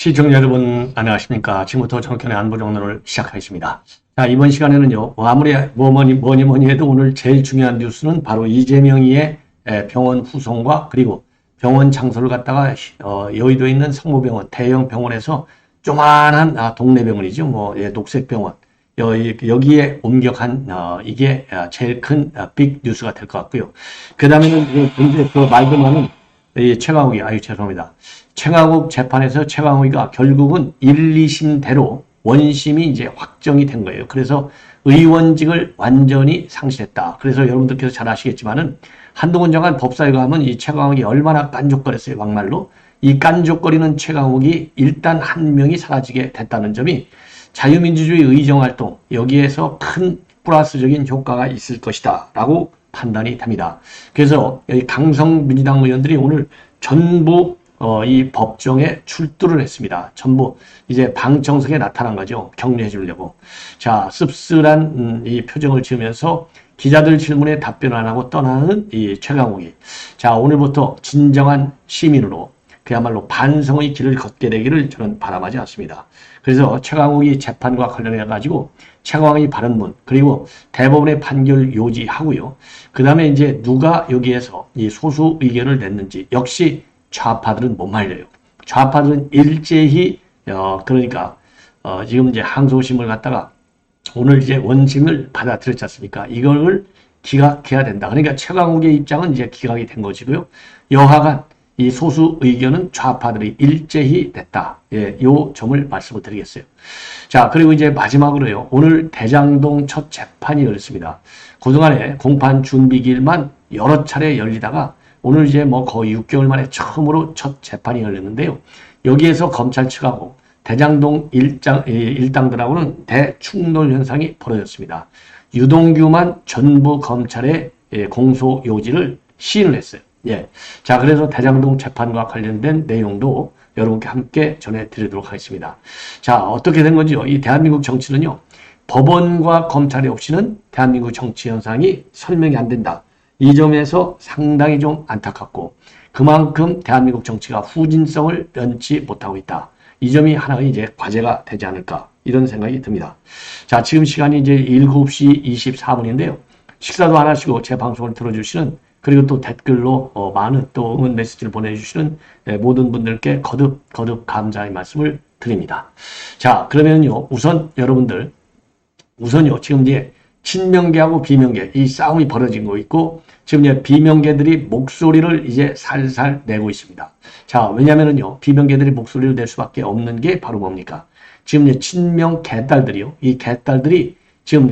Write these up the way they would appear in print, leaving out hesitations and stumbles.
시청자 여러분 안녕하십니까. 지금부터 정권의 안보정론을 시작하겠습니다. 자, 이번 시간에는요, 아무리 뭐니 해도 오늘 제일 중요한 뉴스는 바로 이재명이의 병원 후송과 그리고 병원 장소를 갖다가 여의도에 있는 성모병원 대형 병원에서 조만한 동네 병원이죠. 녹색병원 여기에 옮겨간 이게 제일 큰 빅 뉴스가 될 것 같고요. 그 다음에는 그 말도 많은 이 최강욱이 죄송합니다. 최강욱 재판에서 최강욱이가 결국은 1, 2심대로 원심이 이제 확정이 된 거예요. 그래서 의원직을 완전히 상실했다. 그래서 여러분들께서 잘 아시겠지만은 한동훈 장관 법사에 가면 이 최강욱이 얼마나 깐족거렸어요. 막말로. 이 깐족거리는 최강욱이 일단 한 명이 사라지게 됐다는 점이 자유민주주의 의정활동 여기에서 큰 플러스적인 효과가 있을 것이다 라고 판단이 됩니다. 그래서 여기 강성 민주당 의원들이 오늘 전부 이 법정에 출두를 했습니다. 전부 이제 방청석에 나타난 거죠. 격려해 주려고. 자, 씁쓸한 이 표정을 지으면서 기자들 질문에 답변을 안 하고 떠나는 이 최강욱이. 자, 오늘부터 진정한 시민으로 그야말로 반성의 길을 걷게 되기를 저는 바람하지 않습니다. 그래서 최강욱이 재판과 관련해 가지고 최강욱이 발언문 그리고 대법원의 판결 요지하고요. 그 다음에 이제 누가 여기에서 이 소수 의견을 냈는지 역시 좌파들은 못 말려요. 좌파들은 일제히 그러니까 지금 이제 항소심을 갖다가 오늘 이제 원심을 받아들였지 않습니까? 이걸 기각해야 된다. 그러니까 최강욱의 입장은 이제 기각이 된 것이고요. 여하간 이 소수 의견은 좌파들이 일제히 냈다. 예, 요 점을 말씀을 드리겠어요. 자, 그리고 이제 마지막으로요. 오늘 대장동 첫 재판이 열렸습니다. 그동안에 공판 준비기일만 여러 차례 열리다가 오늘 이제 거의 6개월 만에 처음으로 첫 재판이 열렸는데요. 여기에서 검찰 측하고 대장동 일당들하고는 대충돌 현상이 벌어졌습니다. 유동규만 전부 검찰의 공소 요지를 시인을 했어요. 예. 자, 그래서 대장동 재판과 관련된 내용도 여러분께 함께 전해드리도록 하겠습니다. 자, 어떻게 된 건지요? 이 대한민국 정치는요, 법원과 검찰이 없이는 대한민국 정치 현상이 설명이 안 된다. 이 점에서 상당히 좀 안타깝고, 그만큼 대한민국 정치가 후진성을 면치 못하고 있다. 이 점이 하나의 이제 과제가 되지 않을까, 이런 생각이 듭니다. 자, 지금 시간이 이제 7시 24분인데요. 식사도 안 하시고 제 방송을 들어주시는 그리고 또 댓글로 많은 또 응원 메시지를 보내주시는 모든 분들께 거듭 감사의 말씀을 드립니다. 자, 그러면요, 우선요, 지금 이제 친명계하고 비명계, 이 싸움이 벌어진 거 있고, 지금 이제 비명계들이 목소리를 이제 살살 내고 있습니다. 자, 왜냐면은요, 비명계들이 목소리를 낼 수밖에 없는 게 바로 뭡니까? 지금 이제 친명 개딸들이요, 이 개딸들이 지금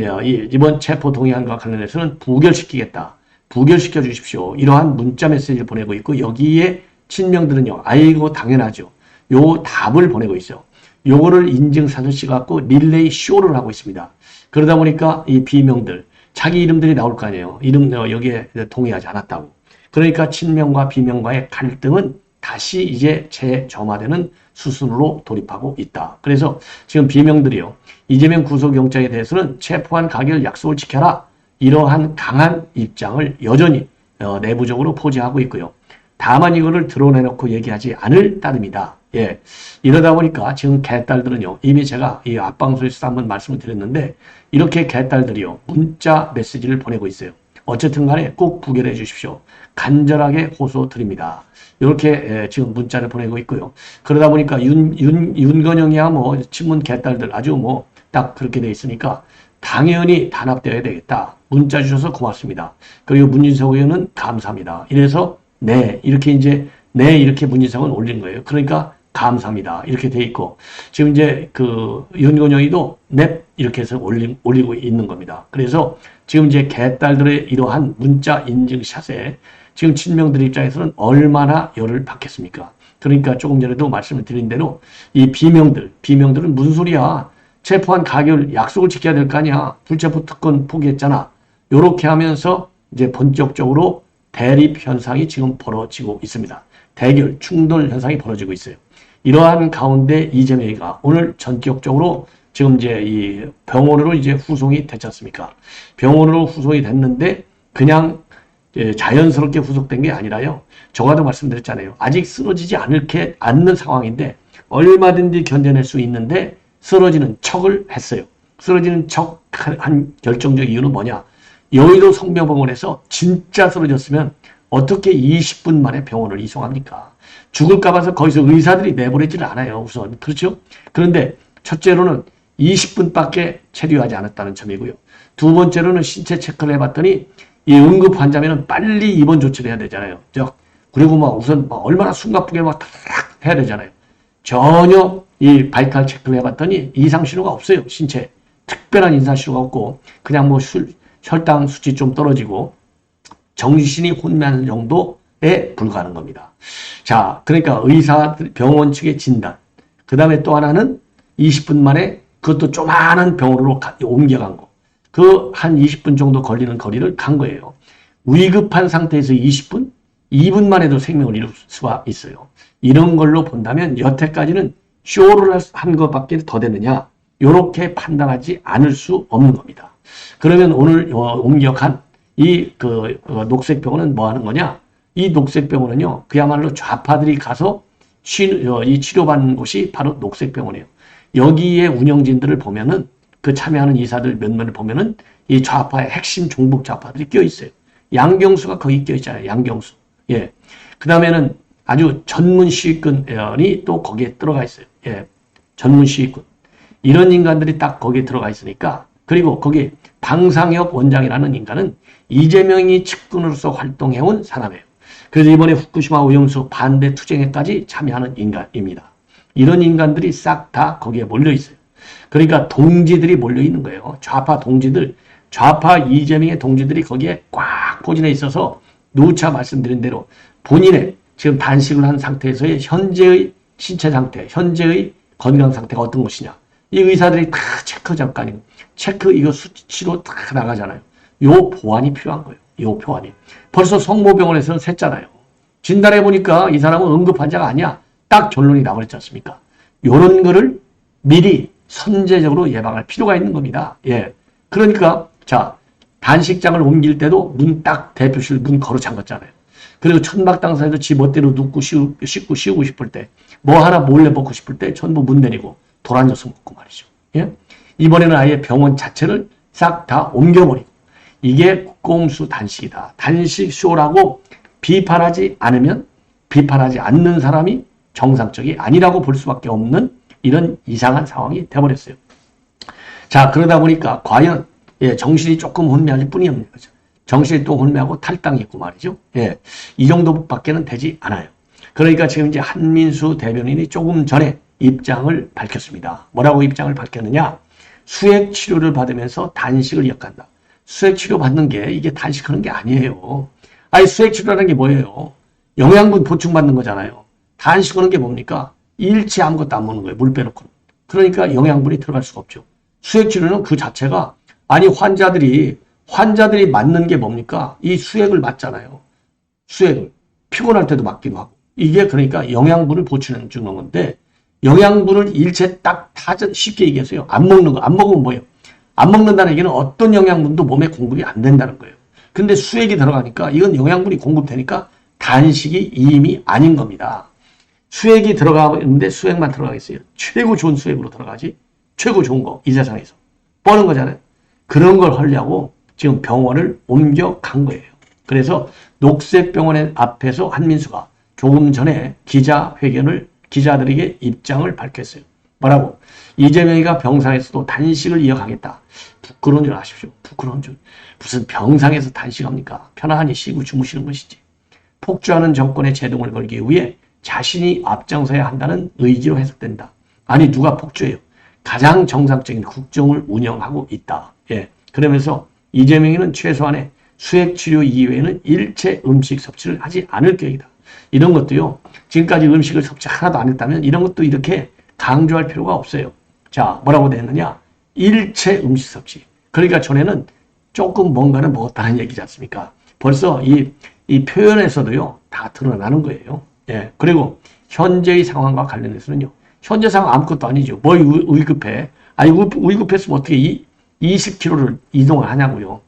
이번 체포 동의안과 관련해서는 부결시키겠다. 부결시켜 주십시오. 이러한 문자 메시지를 보내고 있고 여기에 친명들은요. 아이고 당연하죠. 요 답을 보내고 있어요. 요거를 인증사진씨 갖고 릴레이 쇼를 하고 있습니다. 그러다 보니까 이 비명들 자기 이름들이 나올 거 아니에요. 여기에 동의하지 않았다고. 그러니까 친명과 비명과의 갈등은 다시 이제 재점화되는 수순으로 돌입하고 있다. 그래서 지금 비명들이요. 이재명 구속영장에 대해서는 체포한 가결 약속을 지켜라. 이러한 강한 입장을 여전히 내부적으로 포기하고 있고요. 다만 이거를 드러내놓고 얘기하지 않을 따름이다. 예. 이러다 보니까 지금 개딸들은요. 이미 제가 이 앞방송에서 한번 말씀을 드렸는데 이렇게 개딸들이요. 문자 메시지를 보내고 있어요. 어쨌든 간에 꼭 부결해 주십시오. 간절하게 호소드립니다. 이렇게 지금 문자를 보내고 있고요. 그러다 보니까 윤건영이야 친문 개딸들 아주 딱 그렇게 돼 있으니까 당연히 단합되어야 되겠다. 문자 주셔서 고맙습니다. 그리고 문진석 의원은 감사합니다. 이래서 이렇게 문진석은 올린 거예요. 그러니까 감사합니다. 이렇게 돼 있고 지금 이제 윤건영이도 넵 이렇게 해서 올리고 있는 겁니다. 그래서 지금 이제 개딸들의 이러한 문자 인증샷에 지금 친명들 입장에서는 얼마나 열을 받겠습니까? 그러니까 조금 전에도 말씀을 드린 대로 이 비명들은 무슨 소리야? 체포한 가결 약속을 지켜야 될 거 아니야. 불체포 특권 포기했잖아. 요렇게 하면서 이제 본격적으로 대립 현상이 지금 벌어지고 있습니다. 대결, 충돌 현상이 벌어지고 있어요. 이러한 가운데 이재명이가 오늘 전격적으로 지금 이제 이 병원으로 이제 후송이 됐지 않습니까? 병원으로 후송이 됐는데 그냥 자연스럽게 후속된 게 아니라요. 저가도 말씀드렸잖아요. 아직 쓰러지지 않는 상황인데 얼마든지 견뎌낼 수 있는데 쓰러지는 척을 했어요. 쓰러지는 척 한 결정적 이유는 뭐냐? 여의도 성묘병원에서 진짜 쓰러졌으면 어떻게 20분 만에 병원을 이송합니까? 죽을까 봐서 거기서 의사들이 내보내지를 않아요. 우선. 그렇죠? 그런데 첫째로는 20분밖에 체류하지 않았다는 점이고요. 두 번째로는 신체 체크를 해봤더니 이 응급 환자면은 빨리 입원 조치를 해야 되잖아요. 그리고 우선 얼마나 숨가쁘게 해야 되잖아요. 전혀 이 바이탈 체크를 해봤더니 이상 신호가 없어요. 신체 특별한 이상 신호가 없고 그냥 혈당 수치 좀 떨어지고 정신이 혼미한 정도에 불과한 겁니다. 자, 그러니까 병원 측의 진단. 그 다음에 또 하나는 20분 만에 그것도 조그마한 병원으로 옮겨간 거. 그 한 20분 정도 걸리는 거리를 간 거예요. 위급한 상태에서 20분? 2분 만에도 생명을 잃을 수가 있어요. 이런 걸로 본다면 여태까지는 쇼를 한 것밖에 더 되느냐? 이렇게 판단하지 않을 수 없는 겁니다. 그러면 오늘 옮겨간 이 녹색병원은 뭐 하는 거냐? 이 녹색병원은요, 그야말로 좌파들이 가서 이 치료받는 곳이 바로 녹색병원이에요. 여기에 운영진들을 보면은 그 참여하는 의사들 몇몇을 보면은 이 좌파의 핵심 종북 좌파들이 껴 있어요. 양경수가 거기 껴 있잖아요. 양경수. 예. 그 다음에는 아주 전문 시위꾼이 또 거기에 들어가 있어요. 예. 전문 시위꾼. 이런 인간들이 딱 거기에 들어가 있으니까, 그리고 거기 방상혁 원장이라는 인간은 이재명이 측근으로서 활동해온 사람이에요. 그래서 이번에 후쿠시마 오염수 반대 투쟁에까지 참여하는 인간입니다. 이런 인간들이 싹 다 거기에 몰려 있어요. 그러니까 동지들이 몰려 있는 거예요. 좌파 동지들, 좌파 이재명의 동지들이 거기에 꽉 포진해 있어서 누차 말씀드린 대로 본인의 지금 단식을 한 상태에서의 현재의 신체 상태, 현재의 건강 상태가 어떤 것이냐. 이 의사들이 다 체크 잠깐이고, 이거 수치로 다 나가잖아요. 요 보완이 필요한 거예요. 요 보완이. 벌써 성모병원에서는 샜잖아요. 진단해보니까 이 사람은 응급환자가 아니야. 딱 결론이 나버렸지 않습니까? 요런 거를 미리 선제적으로 예방할 필요가 있는 겁니다. 예. 그러니까, 자, 단식장을 옮길 때도 대표실 문 걸어 잠갔잖아요. 그리고 천막당사에서 지 멋대로 눕고 씻고 쉬고 싶을 때, 뭐 하나 몰래 먹고 싶을 때 전부 문 내리고 돌아앉아서 먹고 말이죠. 예? 이번에는 아예 병원 자체를 싹 다 옮겨버리고, 이게 국공수 단식이다. 단식쇼라고 비판하지 않는 사람이 정상적이 아니라고 볼 수밖에 없는 이런 이상한 상황이 돼버렸어요. 자, 그러다 보니까 과연 정신이 조금 혼미할 뿐이 없는 거죠. 정신이 또 혼미하고 탈당이 있고 말이죠. 예, 이 정도밖에는 되지 않아요. 그러니까 지금 이제 한민수 대변인이 조금 전에 입장을 밝혔습니다. 뭐라고 입장을 밝혔느냐? 수액 치료를 받으면서 단식을 이어간다. 수액 치료 받는 게 이게 단식하는 게 아니에요. 아니, 수액 치료라는 게 뭐예요? 영양분 보충받는 거잖아요. 단식하는 게 뭡니까? 일체 아무것도 안 먹는 거예요. 물 빼놓고는. 그러니까 영양분이 들어갈 수가 없죠. 수액 치료는 그 자체가, 아니, 환자들이 맞는 게 뭡니까? 이 수액을 맞잖아요. 수액을. 피곤할 때도 맞기도 하고. 이게 그러니까 영양분을 보충해 주는 건데, 영양분을 일체 딱 쉽게 얘기해서요. 안 먹는 거. 안 먹으면 뭐예요? 안 먹는다는 얘기는 어떤 영양분도 몸에 공급이 안 된다는 거예요. 근데 수액이 들어가니까 이건 영양분이 공급되니까 단식이 이미 아닌 겁니다. 수액이 들어가는데 수액만 들어가겠어요. 최고 좋은 수액으로 들어가지. 최고 좋은 거. 이 세상에서. 뻔한 거잖아요. 그런 걸 하려고 지금 병원을 옮겨간 거예요. 그래서 녹색병원의 앞에서 한민수가 조금 전에 기자들에게 입장을 밝혔어요. 뭐라고? 이재명이가 병상에서도 단식을 이어가겠다. 부끄러운 줄 아십시오. 부끄러운 줄. 무슨 병상에서 단식합니까? 편안히 쉬고 주무시는 것이지. 폭주하는 정권에 제동을 걸기 위해 자신이 앞장서야 한다는 의지로 해석된다. 아니, 누가 폭주해요? 가장 정상적인 국정을 운영하고 있다. 예. 그러면서 이재명이는 최소한의 수액 치료 이외에는 일체 음식 섭취를 하지 않을 계획이다. 이런 것도요, 지금까지 음식을 섭취 하나도 안 했다면 이런 것도 이렇게 강조할 필요가 없어요. 자, 뭐라고 되어 있느냐? 일체 음식 섭취. 그러니까 전에는 조금 뭔가를 먹었다는 얘기지 않습니까? 벌써 이 표현에서도요, 다 드러나는 거예요. 예. 그리고 현재의 상황과 관련해서는요, 현재 상황 아무것도 아니죠. 뭐 위급해. 아니, 위급했으면 어떻게 20km를 이동을 하냐고요.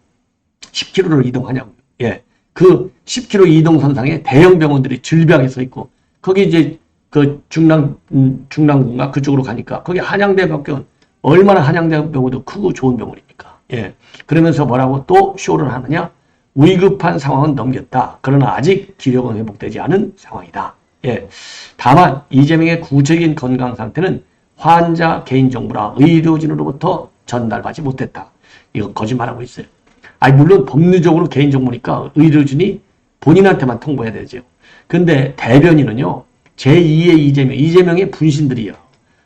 10km를 이동하냐고요. 예. 그 10km 이동 선상에 대형 병원들이 질비하게 서 있고, 거기 이제 그 중랑군가 그쪽으로 가니까 거기 한양대병원 얼마나 한양대병원도 크고 좋은 병원입니까? 예. 그러면서 뭐라고 또 쇼를 하느냐? 위급한 상황은 넘겼다. 그러나 아직 기력은 회복되지 않은 상황이다. 예. 다만 이재명의 구체적인 건강 상태는 환자 개인정보라 의료진으로부터 전달받지 못했다. 이거 거짓말하고 있어요. 아니 물론 법률적으로 개인정보니까 의료진이 본인한테만 통보해야 되죠. 근데 대변인은요. 제2의 이재명의 분신들이요.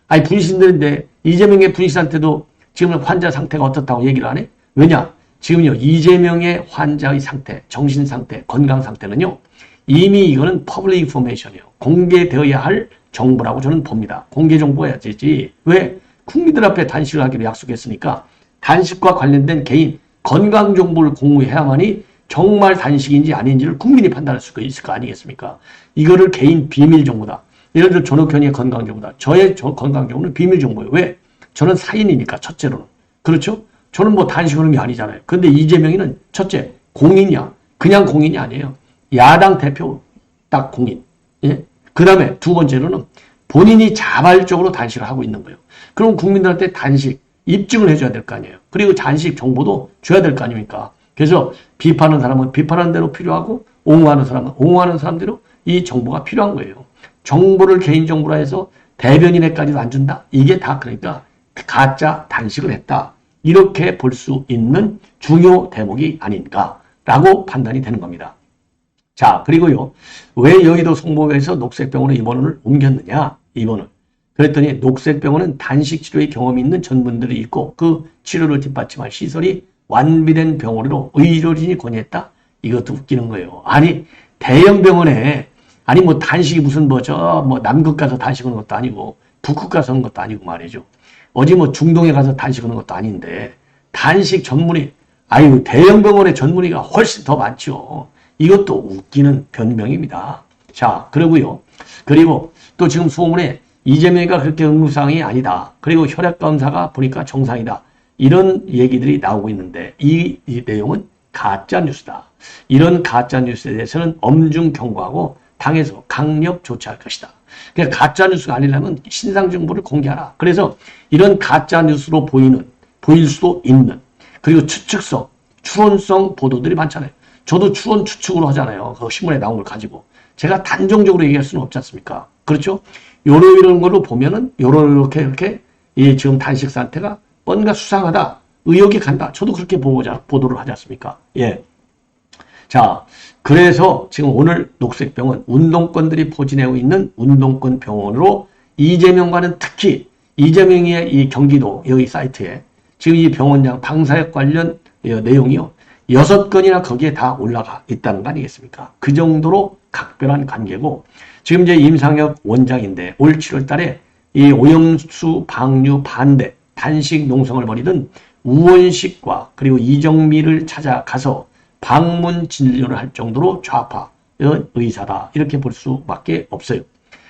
아니 분신들인데 이재명의 분신한테도 지금 환자 상태가 어떻다고 얘기를 안 해? 왜냐? 지금요 이재명의 환자의 상태, 정신 상태, 건강 상태는요. 이미 이거는 퍼블릭 인포메이션이에요. 공개되어야 할 정보라고 저는 봅니다. 공개 정보해야 되지. 왜? 국민들 앞에 단식을 하기로 약속했으니까 단식과 관련된 개인 건강 정보를 공유해야만이 정말 단식인지 아닌지를 국민이 판단할 수 있을 거 아니겠습니까? 이거를 개인 비밀 정보다. 예를 들어 전옥현이의 건강 정보다. 저의 건강 정보는 비밀 정보예요. 왜? 저는 사인이니까 첫째로는. 그렇죠? 저는 뭐 단식하는 게 아니잖아요. 근데 이재명이는 첫째 공인이야. 그냥 공인이 아니에요. 야당 대표 딱 공인. 예? 그 다음에 두 번째로는 본인이 자발적으로 단식을 하고 있는 거예요. 그럼 국민들한테 단식 입증을 해줘야 될 거 아니에요. 그리고 단식 정보도 줘야 될 거 아닙니까? 그래서 비판하는 사람은 비판하는 대로 필요하고 옹호하는 사람은 옹호하는 사람대로 이 정보가 필요한 거예요. 정보를 개인정보라 해서 대변인에까지도 안 준다? 이게 다 그러니까 가짜 단식을 했다. 이렇게 볼 수 있는 중요 대목이 아닌가라고 판단이 되는 겁니다. 자, 그리고요. 왜 여의도 송보에서 녹색병원에 입원을 옮겼느냐? 입원을. 그랬더니 녹색병원은 단식 치료의 경험이 있는 전문들이 있고 그 치료를 뒷받침할 시설이 완비된 병원으로 의료진이 권유했다? 이것도 웃기는 거예요. 아니 대형 병원에 아니 뭐 단식이 무슨 뭐 남극 가서 단식하는 것도 아니고 북극 가서 하는 것도 아니고 말이죠. 어디 뭐 중동에 가서 단식하는 것도 아닌데 단식 전문의 아유 대형 병원의 전문의가 훨씬 더 많죠. 이것도 웃기는 변명입니다. 자 그리고요. 그리고 또 지금 소문에 이재명이가 그렇게 응급상황이 아니다. 그리고 혈액검사가 보니까 정상이다. 이런 얘기들이 나오고 있는데 이 내용은 가짜뉴스다. 이런 가짜뉴스에 대해서는 엄중 경고하고 당에서 강력 조치할 것이다. 그러니까 가짜뉴스가 아니려면 신상 정보를 공개하라. 그래서 이런 가짜뉴스로 보일 수도 있는 그리고 추론성 보도들이 많잖아요. 저도 추론 추측으로 하잖아요. 그 신문에 나온 걸 가지고. 제가 단정적으로 얘기할 수는 없지 않습니까? 그렇죠? 이런 걸로 보면은 이렇게 이 지금 단식 상태가 뭔가 수상하다. 의혹이 간다. 저도 그렇게 보도를 하지 않습니까? 예. 자, 그래서 지금 오늘 녹색병원 운동권들이 포진하고 있는 운동권 병원으로 이재명과는 특히 이재명의 이 경기도 여기 사이트에 지금 이 병원장 방사액 관련 내용이요. 6건이나 거기에 다 올라가 있다는 거 아니겠습니까? 그 정도로 각별한 관계고 지금 이제 임상혁 원장인데 올 7월 달에 이 오염수 방류 반대 단식 농성을 벌이던 우원식과 그리고 이정미를 찾아가서 방문 진료를 할 정도로 좌파 의사다. 이렇게 볼 수밖에 없어요.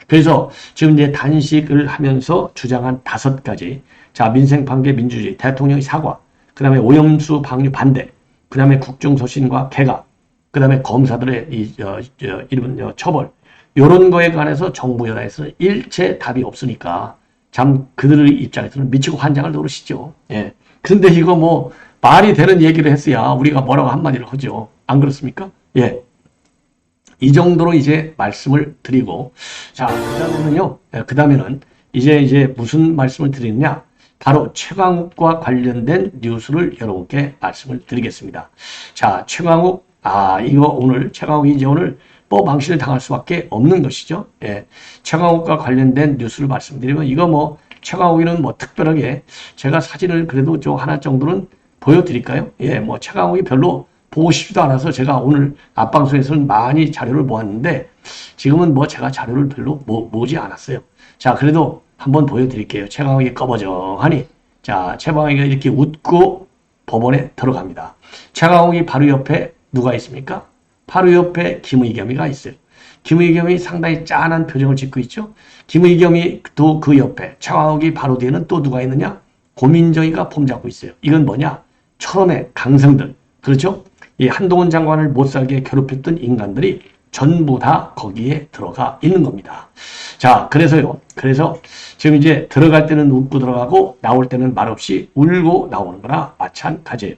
그래서 지금 이제 단식을 하면서 주장한 5가지. 자, 민생판계 민주주의, 대통령의 사과, 그 다음에 오염수 방류 반대, 그 다음에 국정소신과 개각, 그 다음에 검사들의 이런 처벌, 이런 거에 관해서 정부 여당에서는 일체 답이 없으니까 참 그들의 입장에서는 미치고 환장을 노릇이죠. 예. 근데 이거 뭐 말이 되는 얘기를 했어야 우리가 뭐라고 한마디를 하죠. 안 그렇습니까? 예. 이 정도로 이제 말씀을 드리고, 자, 그 다음에는 이제 무슨 말씀을 드리느냐? 바로 최강욱과 관련된 뉴스를 여러분께 말씀을 드리겠습니다. 자, 최강욱, 이거 오늘, 최강욱이 이제 오늘 망신을 당할 수밖에 없는 것이죠. 예. 최강욱과 관련된 뉴스를 말씀드리면, 이거 뭐, 최강욱이는 뭐 특별하게 제가 사진을 그래도 좀 하나 정도는 보여드릴까요? 예, 뭐 최강욱이 별로 보고 싶지도 않아서 제가 오늘 앞방송에서는 많이 자료를 모았는데 지금은 뭐 제가 자료를 별로 모으지 않았어요. 자, 그래도 한번 보여드릴게요. 최강욱이 꺼버정하니. 자, 최강욱이가 이렇게 웃고 법원에 들어갑니다. 최강욱이 바로 옆에 누가 있습니까? 바로 옆에 김의겸이가 있어요. 김의겸이 상당히 짠한 표정을 짓고 있죠. 김의겸이 또 그 옆에 최강욱이 바로 뒤에는 또 누가 있느냐? 고민정이가 폼 잡고 있어요. 이건 뭐냐? 철원의 강성들. 그렇죠? 이 한동훈 장관을 못살게 괴롭혔던 인간들이 전부 다 거기에 들어가 있는 겁니다. 자, 그래서요. 그래서 지금 이제 들어갈 때는 웃고 들어가고 나올 때는 말없이 울고 나오는 거나 마찬가지예요.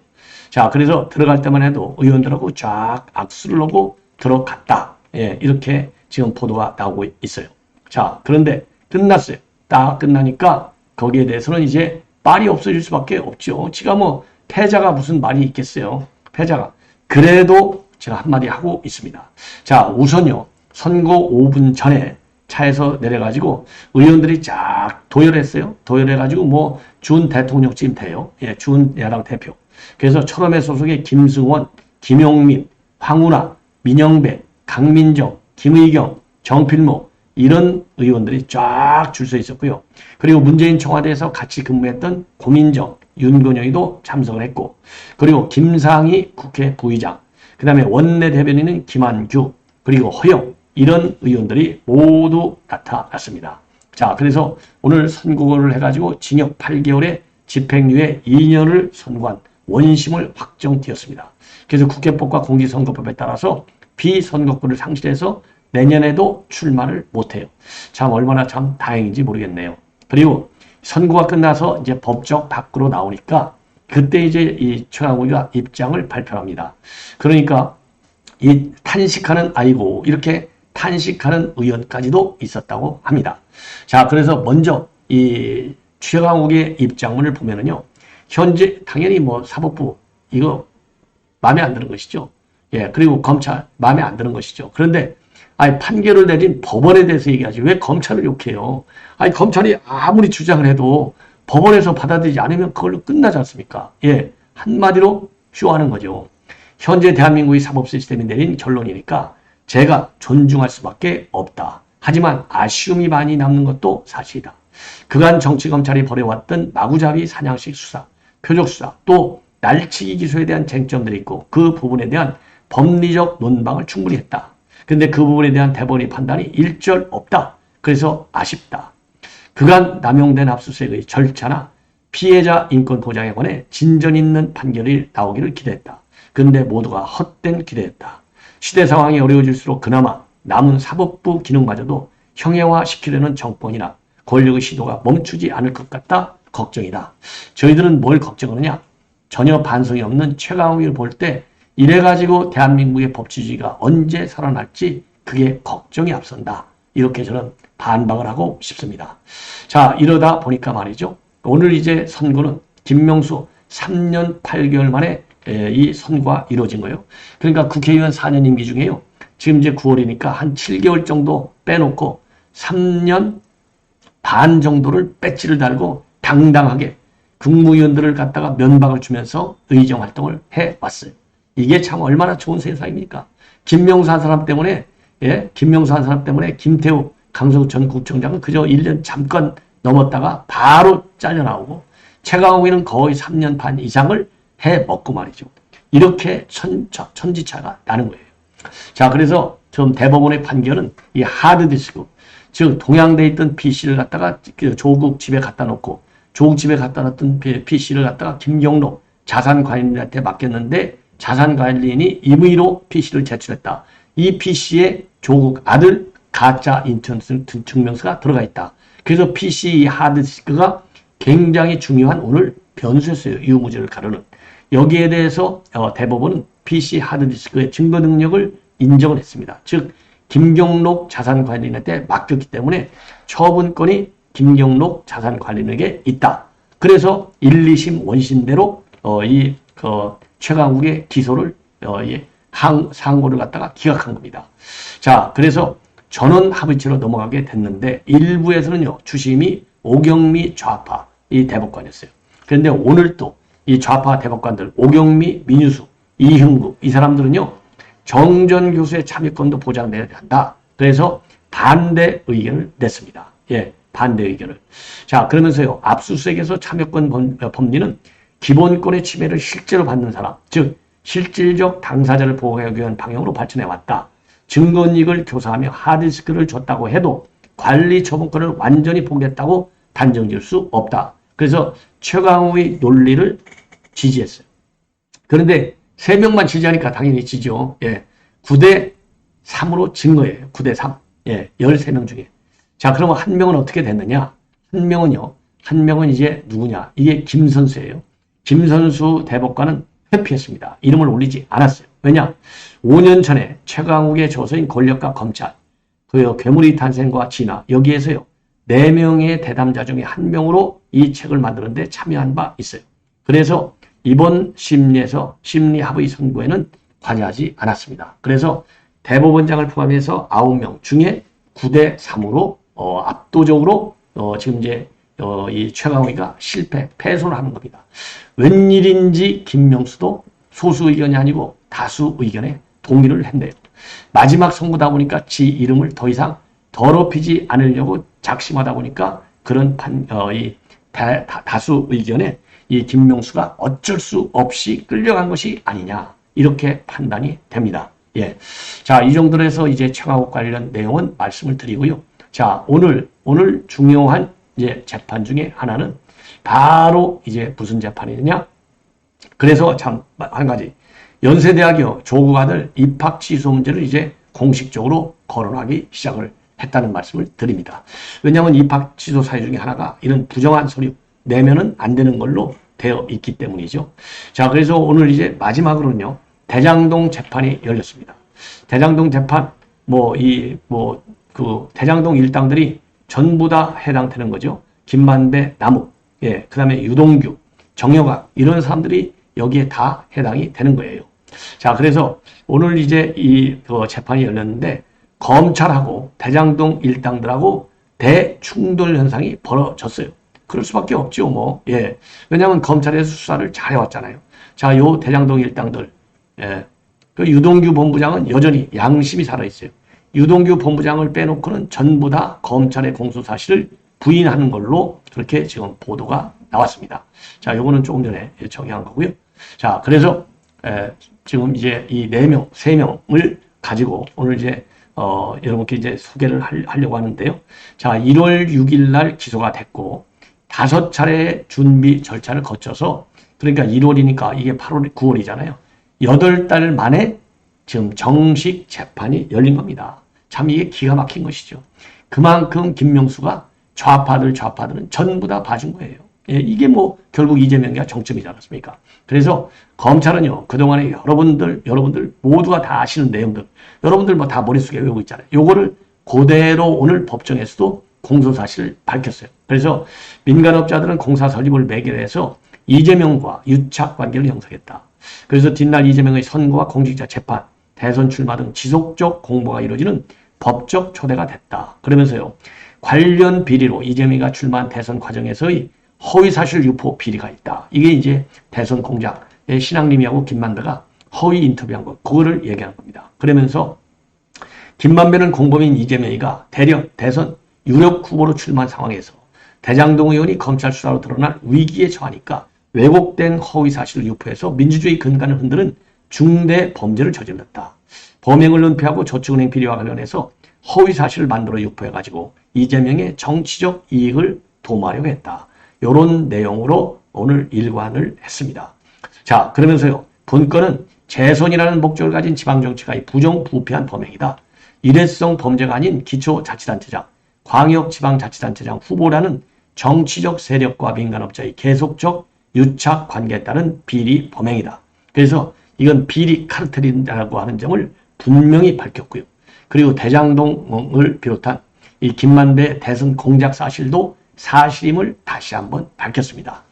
자, 그래서 들어갈 때만 해도 의원들하고 쫙 악수를 하고 들어갔다. 예, 이렇게 지금 보도가 나오고 있어요. 자, 그런데 끝났어요. 딱 끝나니까 거기에 대해서는 이제 말이 없어질 수밖에 없죠. 지가 뭐 패자가 무슨 말이 있겠어요. 패자가. 그래도 제가 한마디 하고 있습니다. 자, 우선요. 선거 5분 전에 차에서 내려가지고 의원들이 쫙 도열했어요. 도열해가지고 뭐 준 대통령 찜태요. 예, 준 야당 대표. 그래서 철험회 소속의 김승원, 김용민, 황운하, 민영배, 강민정, 김의경, 정필모 이런 의원들이 쫙 줄 서 있었고요. 그리고 문재인 청와대에서 같이 근무했던 고민정, 윤건영이도 참석을 했고, 그리고 김상희 국회 부의장, 그 다음에 원내대변인은 김한규, 그리고 허영 이런 의원들이 모두 나타났습니다. 자, 그래서 오늘 선고를 해가지고 징역 8개월에 집행유예 2년을 선고한 원심을 확정되었습니다. 그래서 국회법과 공직선거법에 따라서 비선거권을 상실해서 내년에도 출마를 못해요. 참 얼마나 참 다행인지 모르겠네요. 그리고 선고가 끝나서 이제 법적 밖으로 나오니까 그때 이제 이 최강욱이가 입장을 발표합니다. 그러니까 이 탄식하는 아이고 이렇게 탄식하는 의원까지도 있었다고 합니다. 자, 그래서 먼저 이 최강욱의 입장문을 보면은요. 현재 당연히 뭐 사법부 이거 마음에 안 드는 것이죠. 예, 그리고 검찰 마음에 안 드는 것이죠. 그런데 아니 판결을 내린 법원에 대해서 얘기하지 왜 검찰을 욕해요? 아니 검찰이 아무리 주장을 해도 법원에서 받아들이지 않으면 그걸로 끝나지 않습니까? 예, 한마디로 쇼하는 거죠. 현재 대한민국의 사법 시스템이 내린 결론이니까 제가 존중할 수밖에 없다. 하지만 아쉬움이 많이 남는 것도 사실이다. 그간 정치검찰이 벌여왔던 마구잡이 사냥식 수사, 표적 수사, 또 날치기 기소에 대한 쟁점들이 있고 그 부분에 대한 법리적 논방을 충분히 했다. 그런데 그 부분에 대한 대법원의 판단이 일절 없다. 그래서 아쉽다. 그간 남용된 압수수색의 절차나 피해자 인권 보장에 관해 진전 있는 판결이 나오기를 기대했다. 그런데 모두가 헛된 기대였다. 시대 상황이 어려워질수록 그나마 남은 사법부 기능마저도 형해화시키려는 정권이나 권력의 시도가 멈추지 않을 것 같다. 걱정이다. 저희들은 뭘 걱정하느냐? 전혀 반성이 없는 최강욱을 볼 때 이래가지고 대한민국의 법치주의가 언제 살아날지 그게 걱정이 앞선다. 이렇게 저는 반박을 하고 싶습니다. 자, 이러다 보니까 말이죠. 오늘 이제 선고는 김명수 3년 8개월 만에 이 선고가 이루어진 거예요. 그러니까 국회의원 4년 임기 중에요. 지금 이제 9월이니까 한 7개월 정도 빼놓고 3년 반 정도를 배지를 달고 당당하게 국무위원들을 갖다가 면박을 주면서 의정 활동을 해왔어요. 이게 참 얼마나 좋은 세상입니까? 김명수 한 사람 때문에, 예, 김명수 한 사람 때문에 김태우 강서구 전 구청장은 그저 1년 잠깐 넘었다가 바로 잘려나오고 최강욱이는 거의 3년 반 이상을 해먹고 말이죠. 이렇게 천지차가 나는 거예요. 자, 그래서 지금 대법원의 판결은 이 하드디스크, 즉 동양대에 있던 PC를 갖다가 조국 집에 갖다 놓고 조국 집에 갖다 놨던 PC를 갖다가 김경록 자산관리인한테 맡겼는데 자산관리인이 임의로 PC를 제출했다. 이 PC에 조국 아들 가짜 인턴 증명서가 들어가 있다. 그래서 PC 하드디스크가 굉장히 중요한 오늘 변수였어요. 유무죄를 가르는. 여기에 대해서 대법원은 PC 하드디스크의 증거 능력을 인정을 했습니다. 즉 김경록 자산관리인한테 맡겼기 때문에 처분권이 김경록 자산관리인에게 있다. 그래서 1, 2심 원심대로 최강욱의 기소를 상고를 갖다가 기각한 겁니다. 자, 그래서 전원 합의체로 넘어가게 됐는데 일부에서는요 주심이 오경미 좌파 이 대법관이었어요. 그런데 오늘 또 이 좌파 대법관들 오경미, 민유수, 이흥구 이 사람들은요 정전 교수의 참여권도 보장돼야 한다. 그래서 반대 의견을 냈습니다. 예, 반대 의견을. 자, 그러면서요 압수수색에서 참여권 법리는 기본권의 침해를 실제로 받는 사람, 즉 실질적 당사자를 보호하기 위한 방향으로 발전해 왔다. 증거이익을 교사하며 하드디스크를 줬다고 해도 관리 처분권을 완전히 포기했다고 단정 지을 수 없다. 그래서 최강욱의 논리를 지지했어요. 그런데 3명만 지지하니까 당연히 지죠. 예. 9대 3으로 진 거예요. 9대 3. 예, 13명 중에. 자, 그러면 한 명은 어떻게 됐느냐? 한 명은 이제 누구냐? 이게 김 선수예요. 김 선수 대법관은 회피했습니다. 이름을 올리지 않았어요. 왜냐? 5년 전에 최강욱의 조서인 권력과 검찰, 그 괴물의 탄생과 진화, 여기에서요, 4명의 대담자 중에 1명으로 이 책을 만드는데 참여한 바 있어요. 그래서 이번 심리 합의 선고에는 관여하지 않았습니다. 그래서 대법원장을 포함해서 9명 중에 9대 3으로 압도적으로 지금 이제 이 최강욱이가 패소를 하는 겁니다. 웬일인지 김명수도 소수 의견이 아니고 다수 의견에 동의를 했네요. 마지막 선고다 보니까 지 이름을 더 이상 더럽히지 않으려고 작심하다 보니까 그런 다수 의견에 이 김명수가 어쩔 수 없이 끌려간 것이 아니냐, 이렇게 판단이 됩니다. 예. 자, 이 정도로 해서 이제 최강욱 관련 내용은 말씀을 드리고요. 자, 오늘 중요한 이제 재판 중에 하나는 바로 이제 무슨 재판이냐? 그래서 참 한 가지, 연세대학교 조국 아들 입학 취소 문제를 이제 공식적으로 거론하기 시작을 했다는 말씀을 드립니다. 왜냐하면 입학 취소 사유 중에 하나가 이런 부정한 서류 내면은 안 되는 걸로 되어 있기 때문이죠. 자, 그래서 오늘 이제 마지막으로는요, 대장동 재판이 열렸습니다. 대장동 재판, 대장동 일당들이 전부 다 해당되는 거죠. 김만배, 남욱, 예, 그 다음에 유동규, 정영학, 이런 사람들이 여기에 다 해당이 되는 거예요. 자, 그래서 오늘 이제 재판이 열렸는데, 검찰하고 대장동 일당들하고 대충돌 현상이 벌어졌어요. 그럴 수밖에 없죠, 뭐. 예. 왜냐하면 검찰에서 수사를 잘해왔잖아요. 자, 요 대장동 일당들, 예. 그 유동규 본부장은 여전히 양심이 살아있어요. 유동규 본부장을 빼놓고는 전부 다 검찰의 공소 사실을 부인하는 걸로 그렇게 지금 보도가 나왔습니다. 자, 요거는 조금 전에 정리한 거고요. 자, 그래서 지금 이제 이 3명을 가지고 오늘 이제 여러분께 이제 소개를 하려고 하는데요. 자, 1월 6일 날 기소가 됐고 5차례 준비 절차를 거쳐서, 그러니까 1월이니까 이게 8월, 9월이잖아요. 8달 만에 지금 정식 재판이 열린 겁니다. 참 이게 기가 막힌 것이죠. 그만큼 김명수가 좌파들은 전부 다 봐준 거예요. 예, 이게 뭐 결국 이재명이가 정점이지 않았습니까? 그래서 검찰은요, 그동안에 여러분들 모두가 다 아시는 내용들, 여러분들 뭐 다 머릿속에 외우고 있잖아요. 요거를 그대로 오늘 법정에서도 공소사실을 밝혔어요. 그래서 민간업자들은 공사 설립을 매개해서 이재명과 유착관계를 형성했다. 그래서 뒷날 이재명의 선거와 공직자 재판, 대선 출마 등 지속적 공모가 이루어지는 법적 초대가 됐다. 그러면서요, 관련 비리로 이재명이가 출마한 대선 과정에서의 허위사실 유포 비리가 있다. 이게 이제 대선 공작의 신앙림이하고 김만배가 허위 인터뷰한 것, 그거를 얘기하는 겁니다. 그러면서 김만배는 공범인 이재명이가 대선 유력 후보로 출마한 상황에서 대장동 의원이 검찰 수사로 드러날 위기에 처하니까 왜곡된 허위사실을 유포해서 민주주의 근간을 흔드는 중대 범죄를 저질렀다. 범행을 은폐하고 저축은행 비리와 관련해서 허위사실을 만들어 유포해가지고 이재명의 정치적 이익을 도모하려고 했다. 이런 내용으로 오늘 일관을 했습니다. 자, 그러면서요, 본건은 재선이라는 목적을 가진 지방정치가의 부정부패한 범행이다. 일회성 범죄가 아닌 기초자치단체장, 광역지방자치단체장 후보라는 정치적 세력과 민간업자의 계속적 유착 관계에 따른 비리 범행이다. 그래서 이건 비리 카르텔이라고 하는 점을 분명히 밝혔고요. 그리고 대장동을 비롯한 이 김만배 대선 공작 사실도 사실임을 다시 한번 밝혔습니다.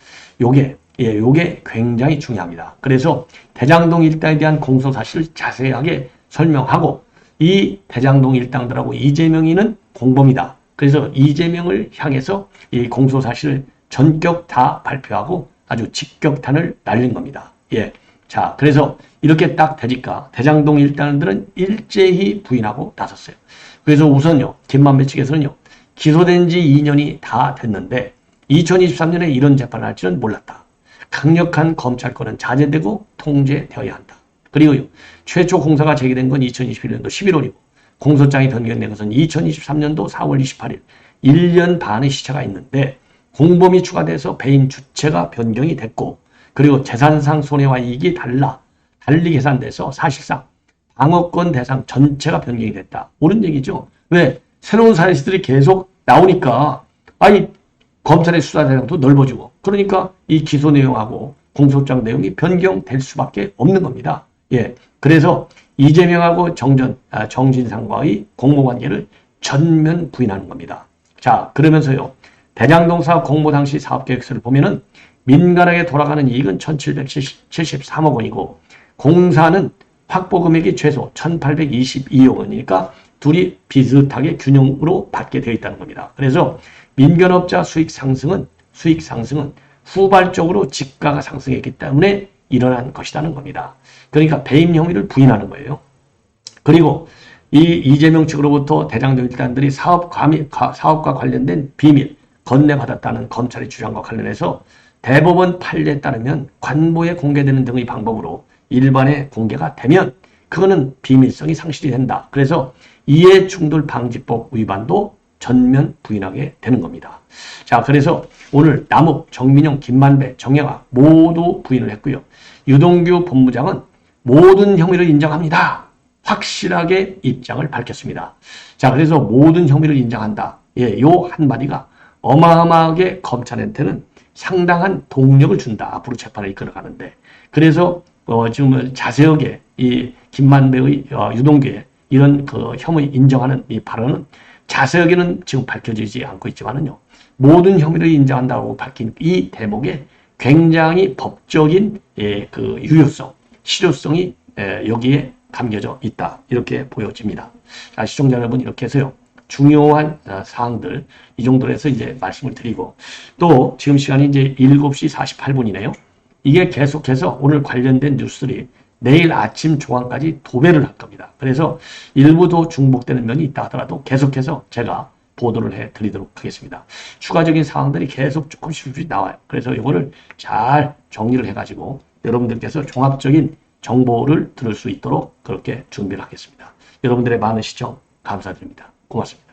요게 굉장히 중요합니다. 그래서 대장동 일당에 대한 공소 사실을 자세하게 설명하고, 이 대장동 일당들하고 이재명이는 공범이다. 그래서 이재명을 향해서 이 공소 사실을 전격 다 발표하고 아주 직격탄을 날린 겁니다. 예. 자, 그래서 이렇게 딱 되니까 대장동 일당들은 일제히 부인하고 나섰어요. 그래서 우선요, 김만배 측에서는요, 기소된 지 2년이 다 됐는데 2023년에 이런 재판을 할지는 몰랐다. 강력한 검찰권은 자제되고 통제되어야 한다. 그리고요, 최초 공사가 제기된 건 2021년도 11월이고 공소장이 변경된 것은 2023년도 4월 28일, 1년 반의 시차가 있는데 공범이 추가돼서 배임 주체가 변경이 됐고, 그리고 재산상 손해와 이익이 달리 계산돼서 사실상 방어권 대상 전체가 변경이 됐다. 옳은 얘기죠. 왜? 새로운 사실들이 계속 나오니까 아니 검찰의 수사 대상도 넓어지고 그러니까 이 기소 내용하고 공소장 내용이 변경될 수밖에 없는 겁니다. 예, 그래서 이재명하고 정진상과의 공모관계를 전면 부인하는 겁니다. 자, 그러면서요. 대장동 사업 공모 당시 사업계획서를 보면은 민간에게 돌아가는 이익은 1,773억 원이고 공사는 확보 금액이 최소 1,822억 원이니까 둘이 비슷하게 균형으로 받게 되어 있다는 겁니다. 그래서 민간업자 수익 상승은 후발적으로 지가가 상승했기 때문에 일어난 것이라는 겁니다. 그러니까 배임 혐의를 부인하는 거예요. 그리고 이 이재명 측으로부터 대장동 일단들이 사업과 관련된 비밀 건네받았다는 검찰의 주장과 관련해서 대법원 판례에 따르면 관보에 공개되는 등의 방법으로 일반에 공개가 되면 그거는 비밀성이 상실이 된다. 그래서 이해충돌방지법 위반도 전면 부인하게 되는 겁니다. 자, 그래서 오늘 남욱, 정민용, 김만배, 정영학 모두 부인을 했고요. 유동규 본부장은 모든 혐의를 인정합니다. 확실하게 입장을 밝혔습니다. 자, 그래서 모든 혐의를 인정한다. 예, 요 한마디가 어마어마하게 검찰한테는 상당한 동력을 준다. 앞으로 재판을 이끌어가는데. 그래서 지금 자세하게 이 김만배의 유동규의 이런 그 혐의 인정하는 이 발언은 자세하게는 지금 밝혀지지 않고 있지만은요. 모든 혐의를 인정한다고 밝힌 이 대목에 굉장히 법적인 그 유효성, 실효성이 여기에 담겨져 있다. 이렇게 보여집니다. 자, 시청자 여러분 이렇게 해서요. 중요한 사항들 이 정도로 해서 이제 말씀을 드리고 또 지금 시간이 이제 7시 48분이네요. 이게 계속해서 오늘 관련된 뉴스들이 내일 아침 조항까지 도배를 할 겁니다. 그래서 일부 더 중복되는 면이 있다 하더라도 계속해서 제가 보도를 해드리도록 하겠습니다. 추가적인 사항들이 계속 조금씩 나와요. 그래서 이거를 잘 정리를 해가지고 여러분들께서 종합적인 정보를 들을 수 있도록 그렇게 준비를 하겠습니다. 여러분들의 많은 시청 감사드립니다. 고맙습니다.